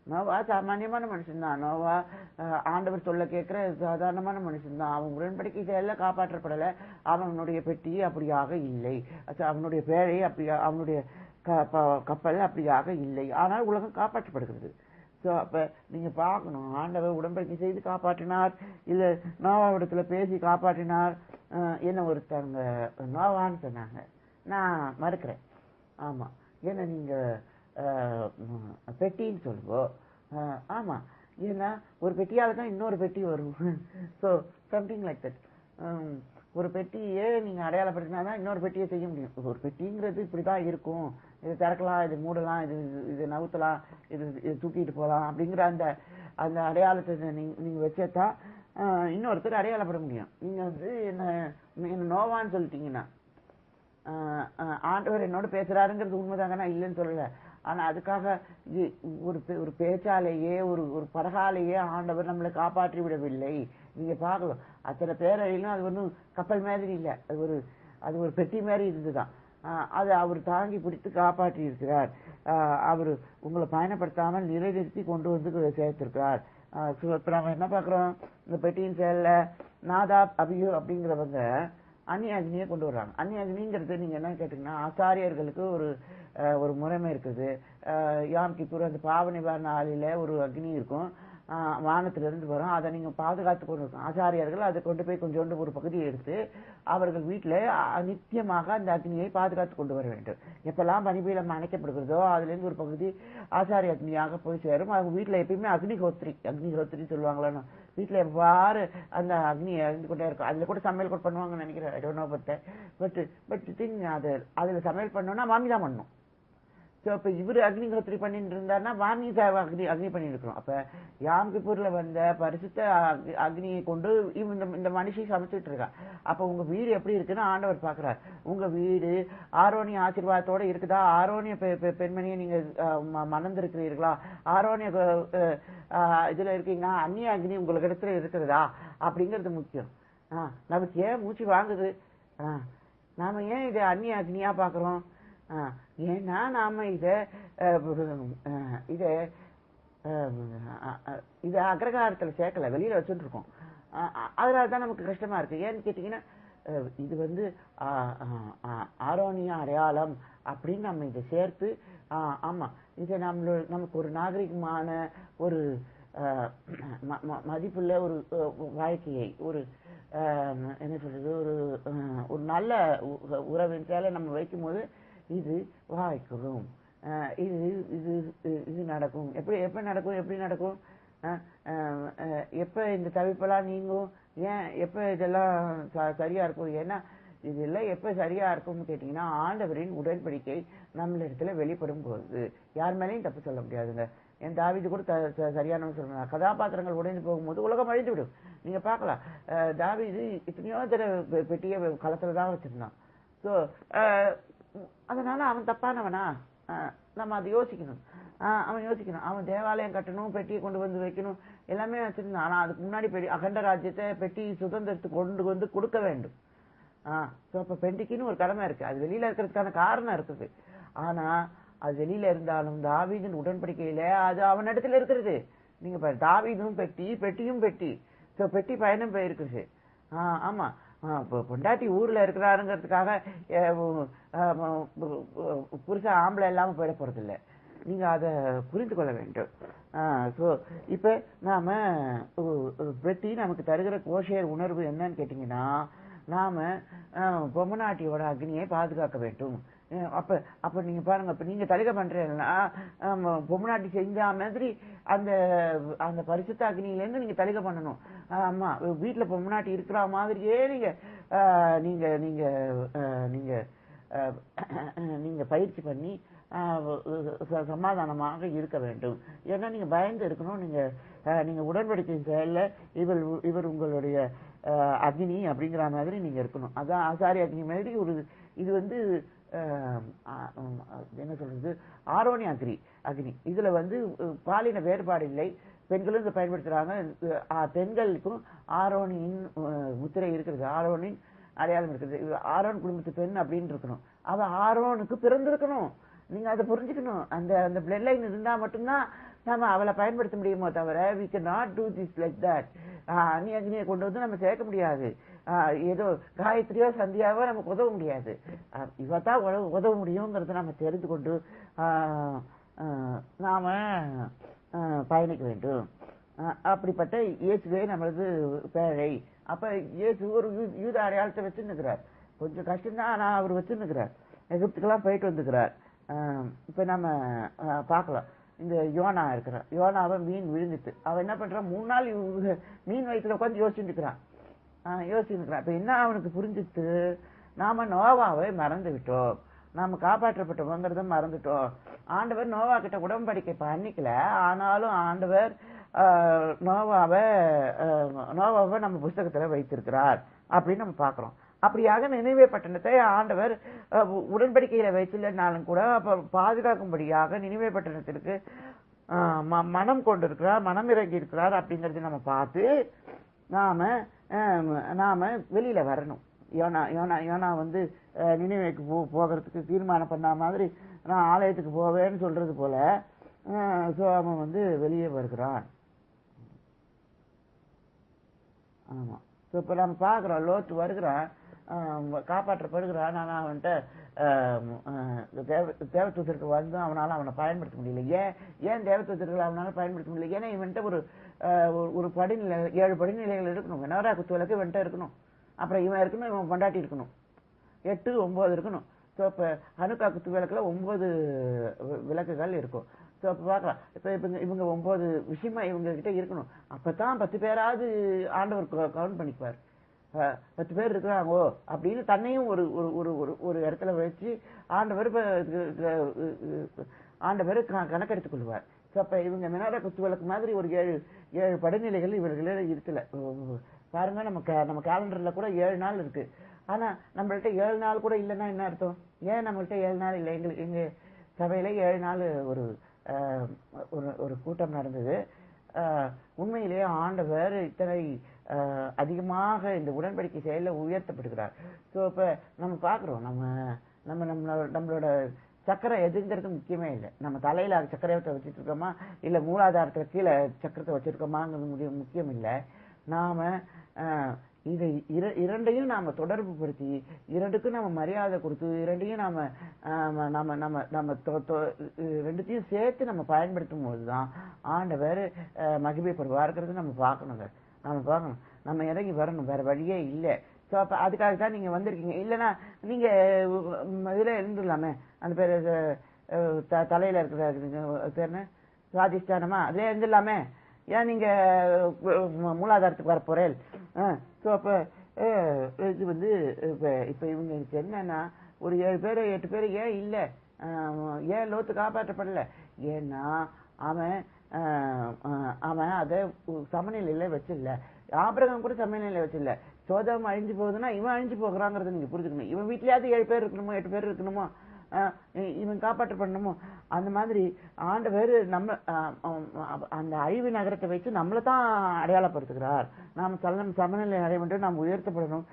நோவா சாமானியமான மனுஷன்தான். நோவா ஆண்டவர் சொல்ல கேட்கிற சாதாரணமான மனுஷன்தான். அவன் உடன்படிக்கை செயல்ல காப்பாற்றப்படலை. அவனுடைய பெட்டி அப்படியாக இல்லை. அவனுடைய பேரை அப்படியா, அவனுடைய கப்பல் அப்படியாக இல்லை. ஆனால் உலகம் காப்பாற்றப்படுகிறது. ஸோ அப்ப நீங்க பார்க்கணும், ஆண்டவர் உடன்படிக்கை செய்து காப்பாற்றினார், இல்ல நோவாவிடத்துல பேசி காப்பாற்றினார். என்ன ஒருத்தவங்க நோவான்னு சொன்னாங்க, நான் மறுக்கிறேன். ஆமா, ஏன்னா நீங்க பெட்டின்னு சொல்லுவோம். ஆமா, ஏன்னா ஒரு பெட்டியால தான் இன்னொரு பெட்டி வரும். So something like that. ஒரு பெட்டியே நீங்க அடையாளப்படுத்தினாதான் இன்னொரு பெட்டியை செய்ய முடியும். ஒரு பெட்டிங்கிறது இப்படிதான் இருக்கும், இது திறக்கலாம், இது மூடலாம், இது நவுத்தலாம், இது தூக்கிட்டு போகலாம் அப்படிங்கிற அந்த அந்த அடையாளத்தை நீங்க வச்சதான் இன்னொருத்தர் அடையாளப்பட முடியும். நீங்க வந்து என்ன நோவான்னு சொல்லிட்டீங்கன்னா, ஆண்டவர் என்னோட பேசுறாருங்கிறது உண்மைதாங்க, நான் இல்லைன்னு சொல்லல. ஆனா அதுக்காக ஒரு பேச்சாலேயே ஒரு படகாலேயே ஆண்டவர் நம்மளை காப்பாற்றி விடவில்லை. நீங்க பார்க்கலாம், அத்தனை பேரையிலும் அது ஒன்றும் கப்பல் மாதிரி இல்லை, அது ஒரு பெட்டி மாதிரி இருந்துதான். அதை அவர் தாங்கி பிடித்து காப்பாற்றி இருக்கிறார். அவர் உங்களை பயணப்படுத்தாமல் நிலைநிறுத்தி கொண்டு வந்து சேர்த்திருக்கிறார். இப்ப நம்ம என்ன பார்க்கிறோம், இந்த பெட்டியின் செயல்ல நாதாப் அபியூ அப்படிங்கிறவங்க அந்நிய அக்னியை கொண்டு வர்றாங்க. அந்நிய அக்னிங்கிறது நீங்க என்ன கேட்டீங்கன்னா, ஆசாரியர்களுக்கு ஒரு முறைமை இருக்குது. யாம் கிப்பூர் அந்த பாவ நிவாரண நாளில ஒரு அக்னி இருக்கும், வானத்திலிருந்து வரும். அதை நீங்க பாதுகாத்து கொண்டு இருக்கணும். ஆசாரியர்கள் அதை கொண்டு போய் கொஞ்சோண்டு ஒரு பகுதியை எடுத்து அவர்கள் வீட்டில் நித்தியமாக அந்த அக்னியை பாதுகாத்து கொண்டு வர வேண்டும். எப்பெல்லாம் பணிபீடம் அணைக்கப்படுகிறதோ அதுல இருந்து ஒரு பகுதி ஆசாரிய அக்னியாக போய் சேரும். அவங்க வீட்டுல எப்பயுமே அக்னிஹோத்திரி சொல்லுவாங்களான்னு, வீட்டுல எவ்வாறு அந்த அக்னி இருந்து கொண்டே இருக்கும். அதுல கூட சமையல் கூட பண்ணுவாங்கன்னு நினைக்கிறேன். I don't know but thing அதுல சமையல் பண்ணோம்னா மாமி தான் பண்ணணும். அப்ப இவரு அக்னிஹோத்திரி பண்ணிட்டு இருந்தாருன்னா வாமி அக்னி பண்ணிட்டு இருக்கிறோம். அப்ப யாம் கிப்பூர்ல வந்த பரிசுத்த அக்னியை கொண்டு இந்த மனுஷி சமைச்சுட்டு இருக்கா. அப்ப உங்க வீடு எப்படி இருக்குன்னு ஆண்டவர் பாக்குறார். உங்க வீடு ஆரோனிய ஆசீர்வாதத்தோட இருக்குதா, ஆரோனிய பெண்மணியை நீங்க மணந்திருக்கிறீர்களா, ஆரோனிய இதுல இருக்கீங்கன்னா அந்நிய அக்னி உங்களுக்கு இடத்துல இருக்கிறதா அப்படிங்கிறது முக்கியம். நமக்கு ஏன் மூச்சு வாங்குது, நாம ஏன் இதை அந்நிய அக்னியா பாக்குறோம்? ஏன்னா நாம இத அக்ரகாரத்துல சேர்க்கல, வெளியில வச்சுட்டு இருக்கோம். அதனாலதான் நமக்கு கஷ்டமா இருக்கு. ஏன்னு கேட்டீங்கன்னா, இது வந்து ஆரோனிய அடையாளம் அப்படின்னு நம்ம இதை சேர்த்து, ஆமா, இதை நமக்கு ஒரு நாகரிகமான ஒரு மதிப்புள்ள ஒரு வாழ்க்கையை, ஒரு என்ன சொல்றது, ஒரு நல்ல உறவின் சேலை நம்ம வைக்கும் போது இது வாய்க்கிறோம். இது நடக்கும். எப்ப நடக்கும், எப்ப இந்த தவிப்பெல்லாம் நீங்கும், ஏன் எப்ப இதெல்லாம் சரியா இருக்கும்? ஏன்னா இதெல்லாம் எப்ப சரியா இருக்கும்னு கேட்டீங்கன்னா, ஆண்டவரின் உடன்படிக்கை நம்மளிடத்துல வெளிப்படும் போது யார் மேலேயும் தப்பு சொல்ல முடியாதுங்க. என் தாவீது கூட சரியானவன்னு சொல்லுவாங்க. கதாபாத்திரங்கள் உடைந்து போகும்போது உலகம் அழிந்து விடும். நீங்க பார்க்கலாம், தாவீது எத்தனையோ தடவை பெட்டியை களத்துலதான் வச்சிருந்தான். ஸோ அதனால அவன் தப்பானவனா? நம்ம அதை யோசிக்கணும். அவன் தேவாலயம் கட்டணும், பெட்டியை கொண்டு வந்து வைக்கணும், எல்லாமே வச்சிருந்தான். ஆனா அதுக்கு முன்னாடி அகண்ட ராஜ்யத்தை பெட்டி சுதந்திரத்தை கொண்டு வந்து கொடுக்க வேண்டும். அப்ப பெட்டிக்குன்னு ஒரு கடமை இருக்கு. அது வெளியில இருக்கிறதுக்கான காரணம் இருக்குது. ஆனா அது வெளியில இருந்தாலும் தாவீதின் உடன்படிக்கையில அது அவன் இடத்துல இருக்கிறது. நீங்க பாரு, தாவீதும் பெட்டியும் பெட்டி. பெட்டி பயணம் போயிருக்குது. ஆமா, பொண்டாட்டி ஊர்ல இருக்கிறாருங்கிறதுக்காக புருஷ ஆம்பளை இல்லாம போயிட போறது இல்லை. நீங்க அதை புரிந்து கொள்ள வேண்டும். இப்ப நாம பெட்டி நமக்கு தருகிற கோஷேர் உணர்வு என்னன்னு கேட்டீங்கன்னா, நாம பொம்மநாட்டியோட அக்னியை பாதுகாக்க வேண்டும். அப்ப நீங்க பாருங்க, இப்ப நீங்க தலிகை பண்றீங்கன்னா பொம்மநாட்டி செஞ்ச மாதிரி அந்த பரிசுத்த அக்னியில இருந்து நீங்க தலிகை பண்ணணும். ஆமா, வீட்டுல பொம்மநாட்டி இருக்கிற மாதிரியே நீங்க நீங்க நீங்க நீங்க பயிற்சி பண்ணி சமாதானமாக இருக்க வேண்டும். ஏன்னா நீங்க பயந்து இருக்கணும். நீங்க உடன்படிக்கை செயல்ல இவர் உங்களுடைய அக்னி அப்படிங்கிற மாதிரி நீங்க இருக்கணும். அதான் ஆசாரிய அக்னி மாதிரி இது வந்து என்ன சொல்றது, ஆரோனி அக்னி. இதுல வந்து பாலின வேறுபாடு இல்லை. பெண்களும் இதை பயன்படுத்துறாங்க. பெண்களுக்கும் ஆரோனின் முத்திரை இருக்கிறது. ஆரோனின் அடையாளம் இருக்குது. ஆரோன் குடும்பத்து பெண் அப்படின்னு இருக்கணும். அவ ஆரோனுக்கு பிறந்திருக்கணும். நீங்க அதை புரிஞ்சுக்கணும். அந்த அந்த பிளட் லைன் இருந்தா மட்டும்தான் நம்ம அவளை பயன்படுத்த முடியுமோ தவிர we cannot do this like that. அந்நிய அக்னியை கொண்டு வந்து நம்ம சேர்க்க முடியாது. ஏதோ காயத்ரியோ சந்தியாவோ நமக்கு உதவ முடியாது. இவத்தான் உதவ முடியுங்கிறத நம்ம தெரிந்து கொண்டு நாம பயணிக்க வேண்டும். அப்படிப்பட்ட இயேசுவே நம்மளது பேழை. அப்ப இயேசு ஒரு யூத அடையாளத்தை வச்சுன்னுக்கிறார். கொஞ்சம் கஷ்டம்தான், ஆனா அவர் வச்சுன்னுக்கிறார். எகிப்துக்கெல்லாம் போயிட்டு வந்துக்கிறார். இப்ப நம்ம பார்க்கலாம். இந்த யோனா இருக்கிறான். யோனாவை மீன் விழுந்துட்டு அவன் என்ன பண்றான், 3 நாள் மீன் வயிற்றுல உட்காந்து யோசிச்சுட்டு இருக்கிறான். இப்ப என்ன அவனுக்கு புரிஞ்சுட்டு, நாம நோவாவை மறந்து விட்டோம், நாம காப்பாற்றப்பட்டோங்கிறத மறந்துட்டோம். ஆண்டவர் நோவா கிட்ட உடன்படிக்கை பண்ணிக்கல, ஆனாலும் ஆண்டவர் நோவாவை நம்ம புஸ்தகத்துல வைத்திருக்கிறார் அப்படின்னு நம்ம பாக்குறோம். அப்படியாக நினைவே பட்டணத்தை ஆண்டவர் உடன்படிக்கையில வைத்துள்ளனாலும் கூட பாதுகாக்கும்படியாக நினைவே பட்டணத்திற்கு மனம் கொண்டிருக்கிறார், மனம் இறங்கி இருக்கிறார் அப்படிங்கறத நம்ம பார்த்து நாம வெளியில வரணும். யோனா வந்து நினைவேக்கு போகிறதுக்கு தீர்மானம் பண்ண மாதிரி நான் ஆலயத்துக்கு போவேன்னு சொல்றது போல அவன் வந்து வெளியே வருகிறான். ஆமா, இப்ப நம்ம பாக்குறோம், லோத்து வருகிறான், காப்பாற்றப்படுகிறான். ஆனா அவன்கிட்ட தேவதூதருக்கு வந்து அவனை பயன்படுத்த முடியல. ஏன் தேவதூதர்கள் அவனால பயன்படுத்த முடியல? ஏன்னா இவன்கிட்ட ஒரு படிநிலை, 7 படிநிலைகள் இருக்கணும். வெனவரா குத்துவிளக்கு இவன்கிட்ட இருக்கணும், அப்புறம் இவன் இருக்கணும், இவன் கொண்டாட்டி இருக்கணும், 8, 9 இருக்கணும். ஸோ இப்போ ஹனுக்கா குத்து விளக்குல 9 விளக்குகள் இருக்கும். ஸோ அப்போ பார்க்கலாம், இப்போ இவங்க 9 விஷயமா இவங்க கிட்ட இருக்கணும். அப்பதான் 10 பேராவது ஆண்டவர் கவுண்ட் பண்ணிக்குவார். 10 பேர் இருக்கிறாங்கோ அப்படின்னு தன்னையும் ஒரு ஒரு ஒரு இடத்துல வச்சு ஆண்டவர் கணக்கெடுத்துக் கொள்வார். ஸோ அப்ப இவங்க மினாரா குத்து விளக்கு மாதிரி ஒரு 7 படிநிலைகள் இவர்களே இருக்கல. பாருங்க, நம்ம கேலண்டர்ல கூட 7 நாள் இருக்கு. ஆனா நம்மள்ட்ட 7 நாள் கூட இல்லைன்னா என்ன அர்த்தம்? ஏன் நம்மள்ட்ட 7 நாள் இல்லை? எங்க சபையில 7 நாள் ஒரு கூட்டம் நடந்தது. உண்மையிலேயே ஆண்டவர் இத்தனை அதிகமாக இந்த உடன்படிக்கை செயல உயர்த்தப்படுகிறார். ஸோ இப்ப நம்ம பாக்குறோம், நம்மளோட சக்கரை எதுங்கிறது முக்கியமே இல்லை. நம்ம தலையில சக்கரத்தை வச்சுட்டு இருக்கோமா, இல்ல மூலாதாரத்துல கீழே சக்கரத்தை வச்சிருக்கோமாங்கிறது முக்கியம் இல்லை. நாம இதை இரண்டையும் நாம தொடர்பு படுத்தி, இரண்டுக்கும் நம்ம மரியாதை கொடுத்து, இரண்டையும் நம்ம ரெண்டுத்தையும் சேர்த்து நம்ம பயன்படுத்தும் போதுதான் ஆண்டவர் மகிமைப்படுவார்ங்கிறது நம்ம பார்க்கணுங்க. நம்ம இறங்கி வரணும், வேற வழியே இல்லை. ஸோ அப்ப அதுக்காக தான் நீங்க வந்திருக்கீங்க. இல்லைன்னா நீங்க இதுல இருந்துடலாமே, அந்த பேர் தலையில இருக்கிற பேர் என்ன, சுவாதிஷ்டானமா, அதுல இருந்துடலாமே. ஏன் நீங்க மூலாதாரத்துக்கு வர போறேன்? ஸோ அப்ப இது வந்து இப்ப இவங்களுக்கு என்னன்னா, ஒரு 7 பேர் 8 பேர் ஏன் இல்லை? ஏன் லோத்து காப்பாற்றப்படல? ஏன்னா அவன் அதை சமநிலையில வச்சிடல. ஆபிரகாம் கூட சமநிலையில வச்சிடல. சோதம் அழிஞ்சு போகுதுன்னா இவன் அழிஞ்சு போகிறாங்கிறத நீங்க புரிஞ்சுக்கணும். இவன் வீட்லயாவது 7 பேர் இருக்கணுமோ, 8 பேர் இருக்கணுமோ, இவன் காப்பாற்றப்படணுமோ. அந்த மாதிரி ஆண்டவர் நம்ம அந்த அழிவு நகரத்தை வச்சு நம்மளை தான் அடையாளப்படுத்துகிறார். நாம் சமநிலை அடைய வேண்டும், நாம் உயர்த்தப்படணும்,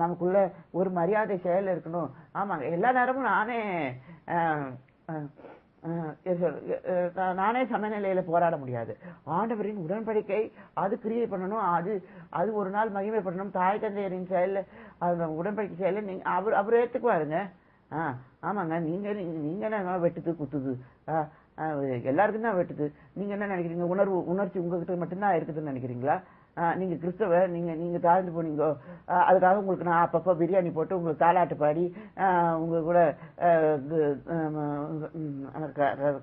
நமக்குள்ள ஒரு மரியாதை செயல் இருக்கணும். ஆமாங்க, எல்லா நேரமும் நானே சமநிலையில போராட முடியாது. ஆண்டவரின் உடன்படிக்கை அது கிரியை பண்ணணும், அது ஒரு நாள் மகிமைப்படணும். தாய் தந்தையரின் செயல்ல அந்த உடன்படிக்கை செயல நீங்க அவர் ஏத்துக்குவாருங்க. ஆமாங்க, நீங்க என்ன வெட்டுது குத்துது, எல்லாருக்கும் தான் வெட்டுது. நீங்க என்ன நினைக்கிறீங்க? உணர்ச்சி உங்ககிட்ட மட்டும்தான் இருக்குதுன்னு நினைக்கிறீங்களா? நீங்க கிறிஸ்தவ, நீங்க தாழ்ந்து போனீங்க, அதுக்காக உங்களுக்கு நான் அப்பப்போ பிரியாணி போட்டு உங்களுக்கு தாலாட்டு பாடி உங்க கூட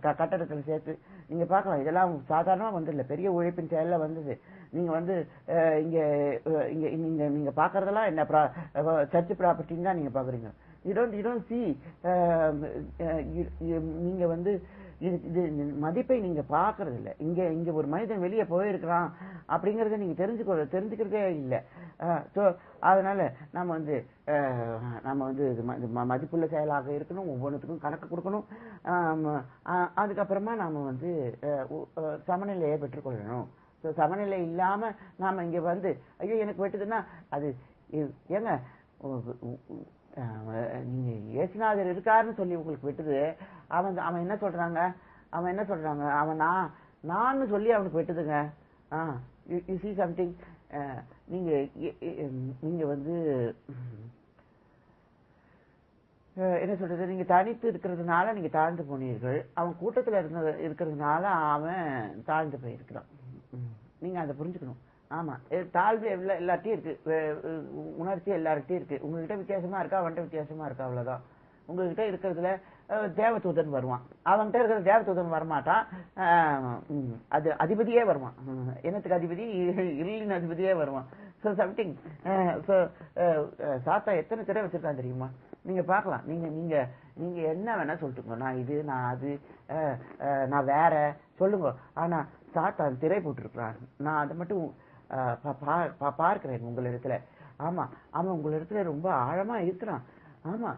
கட்டடத்தில் சேர்த்து நீங்க பார்க்கலாம். இதெல்லாம் சாதாரணமா வந்துடல, பெரிய உழைப்பின் செயல்ல வந்தது. நீங்க வந்து நீங்க பாக்குறதெல்லாம் என்ன சர்ச் ப்ராப்பர்ட்டின்னு தான் நீங்க பாக்குறீங்க. you don't see நீங்க வந்து இது மதிப்பை நீங்க பாக்குறது இல்ல. இங்க ஒரு மனிதன் வெளியே போயிருக்கிறான் அப்படிங்கறத நீங்க தெரிஞ்சுக்கிறதே இல்லை. ஸோ அதனால நம்ம வந்து மதிப்புள்ள செயலாக இருக்கணும், ஒவ்வொன்றுத்துக்கும் கணக்கு கொடுக்கணும். அதுக்கப்புறமா நாம வந்து சமநிலையை பெற்றுக்கொள்ளணும். ஸோ சமநிலை இல்லாம நாம இங்க வந்து ஐயோ எனக்கு வெட்டுதுன்னா அது ஏங்க நீங்க இயேசுநாதர் இருக்காருன்னு சொல்லி உங்களுக்கு விட்டுது. அவன் என்ன சொல்றாங்க, அவன் நான் சொல்லி அவனுக்கு விட்டுதுங்க. You see something. நீங்க நீங்க வந்து என்ன சொல்றது, நீங்க தனித்து இருக்கிறதுனால நீங்க தாழ்ந்து போனீர்கள். அவன் கூட்டத்துல இருக்கிறதுனால அவன் தாழ்ந்து போயிருக்கிறான். நீங்க அதை புரிஞ்சுக்கணும். ஆமா, தாழ்வு எல்லார்ட்டையும் இருக்கு, உணர்ச்சி எல்லார்ட்டையும் இருக்கு. உங்ககிட்ட வித்தியாசமா இருக்கா, அவன்கிட்ட வித்தியாசமா இருக்கா, அவ்வளவுதான். உங்ககிட்ட இருக்கிறதுல தேவதூதன் வருவான், அவன்கிட்ட இருக்கிற தேவதூதன் வரமாட்டான். அது அதிபதியே வருவான். என்னத்துக்கு அதிபதி? இருளின் அதிபதியே வருவான். So something. ஸோ சாத்தா எத்தனை திரை வச்சிருக்கான் தெரியுமா? நீங்க பார்க்கலாம். நீங்க நீங்க நீங்க என்ன வேணா சொல்லிட்டுங்க, நான் இது, நான் அது, நான் வேற சொல்லுங்க. ஆனா சாத்தான் திரை போட்டிருக்கிறான். நான் அதை மட்டும் பார்க்கிறேன் உங்களிடத்துல. ஆமா, அவன் உங்களிடத்துல ரொம்ப ஆழமா இருக்கிறான். ஆமா,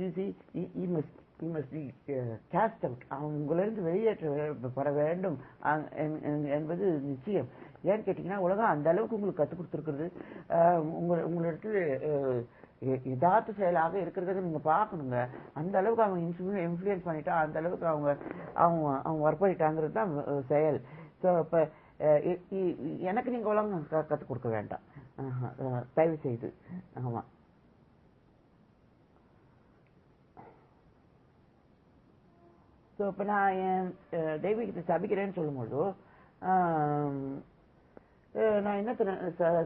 you see, he must be cast out. அவன் உங்களிருந்து வெளியேற்றப்பட வேண்டும் என்பது நிச்சயம். ஏன்னு கேட்டீங்கன்னா, உலகம் அந்த அளவுக்கு உங்களுக்கு கற்றுக் கொடுத்துருக்குறது. உங்களிடத்துல யதார்த்த செயலாக இருக்கிறத நீங்க பார்க்கணுங்க. அந்த அளவுக்கு அவங்க இன்ஃப்ளூயன்ஸ் பண்ணிட்டா, அந்த அளவுக்கு அவங்க வற்படிட்டாங்கிறது தான் செயல். ஸோ இப்போ எனக்கு நீங்க உலகம் கற்றுக் கொடுக்க வேண்டாம், தயவு செய்து. ஆமா, ஸோ இப்போ நான் என் தெய்வீகத்தை சபிக்கிறேன்னு சொல்லும்போது நான் என்ன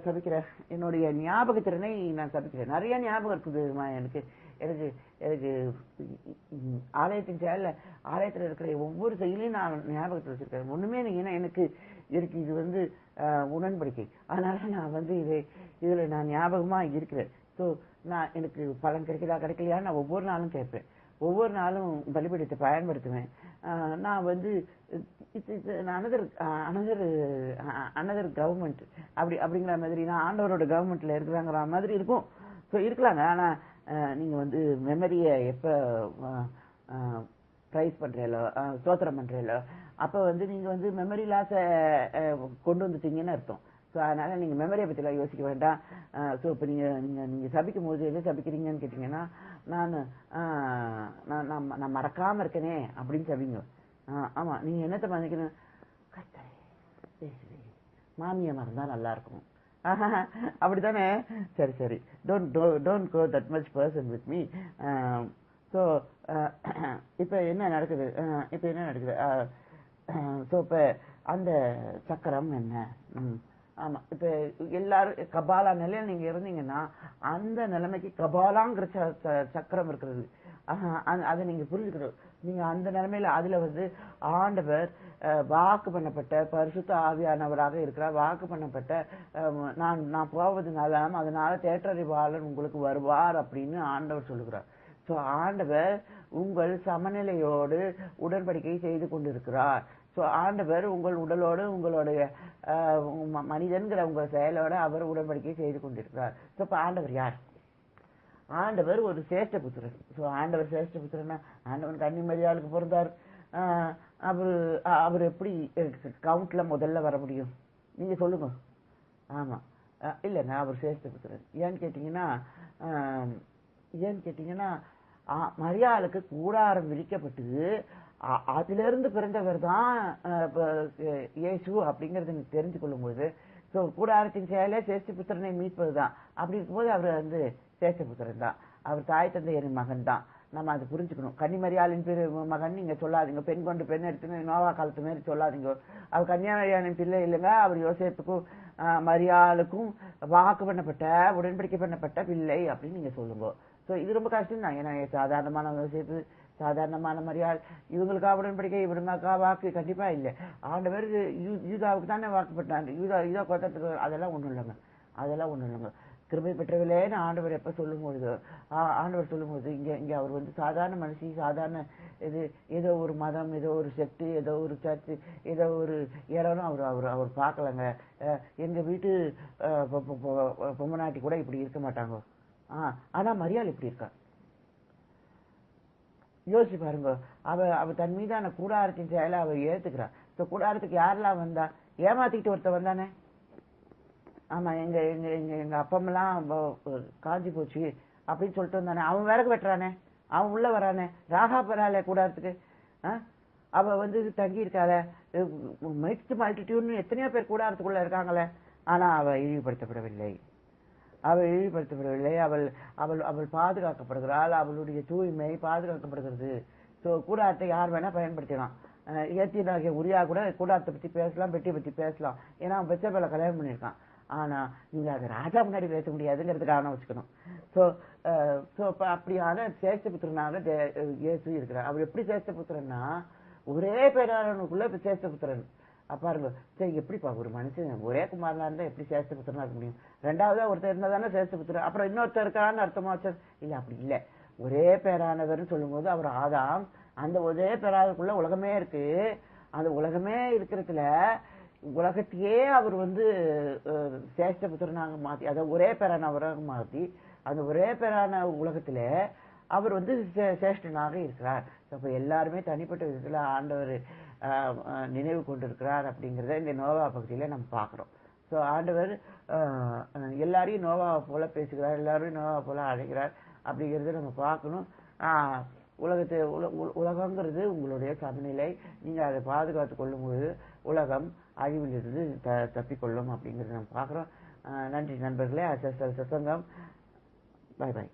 சபிக்கிறேன்? என்னுடைய ஞாபகத்திறனை நான் சபிக்கிறேன். நிறைய ஞாபகம் இருக்குதுமா எனக்கு. எனக்கு எனக்கு ஆலயத்தின் செயல, ஆலயத்தில் இருக்கிற ஒவ்வொரு செயலையும் நான் ஞாபகத்தில் வச்சிருக்கேன். ஒண்ணுமே ஏன்னா எனக்கு இது வந்து உடன்படிக்கை. அதனால நான் இதுல நான் ஞாபகமா இருக்கிறேன். ஸோ நான் எனக்கு பலன் கிடைக்குதா கிடைக்கலையா நான் ஒவ்வொரு நாளும் கேட்பேன். ஒவ்வொரு நாளும் பலிபீடத்தை பயன்படுத்துவேன். நான் அனதர் கவர்மெண்ட் அப்படிங்கிற மாதிரி, நான் ஆண்டவரோட கவர்மெண்ட்ல இருக்கிறாங்கிற மாதிரி இருக்கும். ஸோ இருக்கலாங்க. ஆனா நீங்க மெமரியை எப்ப ப்ரைஸ் பண்றீங்களோ, ஸ்தோத்திரம் பண்றீங்களோ, அப்ப நீங்க மெமரி லாஸ கொண்டு வந்துட்டீங்கன்னு அர்த்தம். ஸோ அதனால நீங்க மெமரியை பற்றிலாம் யோசிக்க வேண்டாம். ஸோ இப்போ நீங்க சபிக்கும் போது எதை சபிக்கிறீங்கன்னு கேட்டீங்கன்னா, நான் மறக்காம இருக்கனே அப்படின்னு சபிங்க. ஆமா, நீங்க என்னத்தை மன்னிக்கணும்? மாமியை மறந்தா நல்லா இருக்கும், அப்படித்தானே? சரி சரி, don't go that much person with me. So இப்போ என்ன நடக்குது? ஸோ இப்போ அந்த சக்கரம் என்ன? ஆமா, இப்ப எல்லாரும் கபாலா நிலையில நீங்க இருந்தீங்கன்னா, அந்த நிலைமைக்கு கபாலாங்கிற சக்கரம் இருக்கிறது. அதை நீங்க புரிஞ்சுக்கணும். நீங்க அந்த நிலைமையில அதுல ஆண்டவர் வாக்கு பண்ணப்பட்ட பரிசுத்த ஆவியானவராக இருக்கிறார். வாக்கு பண்ணப்பட்ட நான் போவதுனால அதனால தேற்றறிவாளன் உங்களுக்கு வருவார் அப்படின்னு ஆண்டவர் சொல்லுகிறார். ஸோ ஆண்டவர் உங்கள் சமநிலையோடு உடன்படிக்கை செய்து கொண்டிருக்கிறார். ஸோ ஆண்டவர் உங்கள் உடலோடு உங்களுடைய மனிதன்கிற உங்கள் செயலோட அவர் உடன்படிக்கை செய்து கொண்டிருக்கிறார். ஸோ இப்போ ஆண்டவர் யார்? ஆண்டவர் ஒரு சேஷ்ட புத்திரன். ஸோ ஆண்டவர் சேஷ்ட புத்திரன்னா ஆண்டவன் கன்னிமரியாளுக்கு பிறந்தார். அவர் எப்படி கவுண்ட்ல முதல்ல வர முடியும்? நீங்க சொல்லுங்க. ஆமா, இல்லைங்க, அவர் சேஷ்ட புத்திரன். ஏன்னு கேட்டீங்கன்னா மரியாளுக்கு கூடாரம் விரிக்கப்பட்டு அதுல இருந்து பிறந்தவர் தான் இயேசு அப்படிங்கறது நீங்க தெரிஞ்சு கொள்ளும் போது, ஸோ கூடாரத்தின் செயலே சேஷ்ட புத்திரனை மீட்பது தான். அப்படி இருக்கும்போது அவர் சேஷ்ட புத்திரன் தான். அவர் தாய் தந்தையரின் மகன் தான். நம்ம அதை புரிஞ்சுக்கணும். கன்னிமரியாளின் மகன் நீங்க சொல்லாதீங்க. பெண் கொண்டு பெண் எடுத்துன்னு நோவா காலத்து மாதிரி சொல்லாதீங்க. அவர் கன்னியாமரியாளின் பிள்ளை இல்லைங்க. அவர் யோசேப்புக்கும் மரியாளுக்கும் வாக்கு பண்ணப்பட்ட உடன்படிக்கை பண்ணப்பட்ட பிள்ளை அப்படின்னு நீங்க சொல்லுங்க. ஸோ இது ரொம்ப கஷ்டம் தான். ஏன்னா சாதாரணமான யோசேப்பு, சாதாரணமான மரியாள், இவங்களுக்கா உடன்படிக்கை, இவங்களுக்கா வாக்கு கண்டிப்பா இல்லை. ஆண்டவர் யூதாவுக்கு தானே வாக்குப்பட்டாங்க. யூதா கொத்தத்துக்கு அதெல்லாம் ஒண்ணும் இல்லைங்க. கிருபை பெற்றவில்லைன்னு ஆண்டவர் எப்ப சொல்லும்பொழுது, ஆண்டவர் சொல்லும்போது இங்க அவர் சாதாரண மனுஷி, சாதாரண இது ஏதோ ஒரு மதம், ஏதோ ஒரு செக்ட், ஏதோ ஒரு சர்ச்சு, ஏதோ ஒரு இடம்னு அவர் பார்க்கலங்க. எங்க வீட்டு பொம்மநாட்டி கூட இப்படி இருக்க மாட்டாங்க. ஆனா மரியாள் இப்படி இருக்கா. யோசிச்சு பாருங்க. அவ தன் மீதான கூடாரத்தின் செயலை அவ ஏத்துக்கிறா. கூடாரத்துக்கு யாரெல்லாம் வந்தா? ஏமாத்திக்கிட்டு ஒருத்த வந்தானே, ஆமா எங்க எங்க எங்க எங்க அப்பமெல்லாம் காஞ்சி போச்சு அப்படின்னு சொல்லிட்டு வந்தானே, அவன் விறகு வெட்டுறானே, அவன் உள்ள வரானே, ராகா பெறாலே கூடாரத்துக்கு. அவ வந்து தங்கி இருக்காள, மைட் மல்டிடியூட்னு எத்தனையோ பேர் கூடாரத்துக்குள்ள இருக்காங்களே, ஆனா அவ இழிவுபடுத்தப்படவில்லை. அவள் இழிவுபடுத்தப்படவில்லை. அவள் அவள் அவள் பாதுகாக்கப்படுகிறாள். அவளுடைய தூய்மை பாதுகாக்கப்படுகிறது. ஸோ கூடாரத்தை யார் வேணா பயன்படுத்தலாம். ஏத்தியனாகிய உரியா கூட கூடாரத்தை பத்தி பேசலாம், பெட்டியை பத்தி பேசலாம். ஏன்னா அவன் பெச்சபேல கல்யாணம் பண்ணியிருக்கான். ஆனா நீங்க அதை ராஜா முன்னாடி பேச முடியாதுங்கிறதுக்காக வச்சுக்கணும். ஸோ அப்படியான சேஷ்டபுத்திரனாக இயேசு இருக்கிறார். அவர் எப்படி சேஷ்டபுத்திரன்னா, ஒரே பேராளனுக்குள்ள சேஷ்டபுத்திரன். பாருங்க, சரி எப்படிப்பா ஒரு மனுஷன் ஒரே குமாரனா இருந்தா எப்படி சேஷ்டபுத்திரனா இருக்க முடியும்? ரெண்டாவதா ஒருத்தர் இருந்தா தானே சேஷ்டபுத்திரன், அப்புறம் இன்னொருத்தர் இருக்கான்னு அர்த்தமாச்சு இல்ல. அப்படி இல்ல, ஒரே பேரானவர்னு சொல்லும் போது அவர் ஆதாம். அந்த ஒரே பேரானதுக்குள்ள உலகமே இருக்கு. அந்த உலகமே இருக்கிறதுல உலகத்தையே அவர் வந்து சேஷ்டபுத்திரனாக மாத்தி, அதாவது ஒரே பேரானவராக மாத்தி, அந்த ஒரே பேரான உலகத்துல அவர் வந்து சேஷ்டனாக இருக்கிறார். அப்ப எல்லாருமே தனிப்பட்ட விதத்துல ஆண்டவர் நினைவு கொண்டிருக்கிறார் அப்படிங்கிறத இந்த நோவா பகுதியில நம்ம பார்க்கிறோம். ஸோ ஆண்டவர் எல்லாரையும் நோவாவை போல பேசுகிறார், எல்லாரையும் நோவா போல அழைக்கிறார் அப்படிங்கிறத நம்ம பார்க்கணும். உலகங்கிறது உங்களுடைய சமநிலை. நீங்க அதை பாதுகாத்து கொள்ளும் போது உலகம் அழிவிலிருந்து தப்பிக்கொள்ளும் அப்படிங்கிறத நம்ம பார்க்கிறோம். நன்றி நண்பர்களே. சத்சங்கம். பாய் பாய்.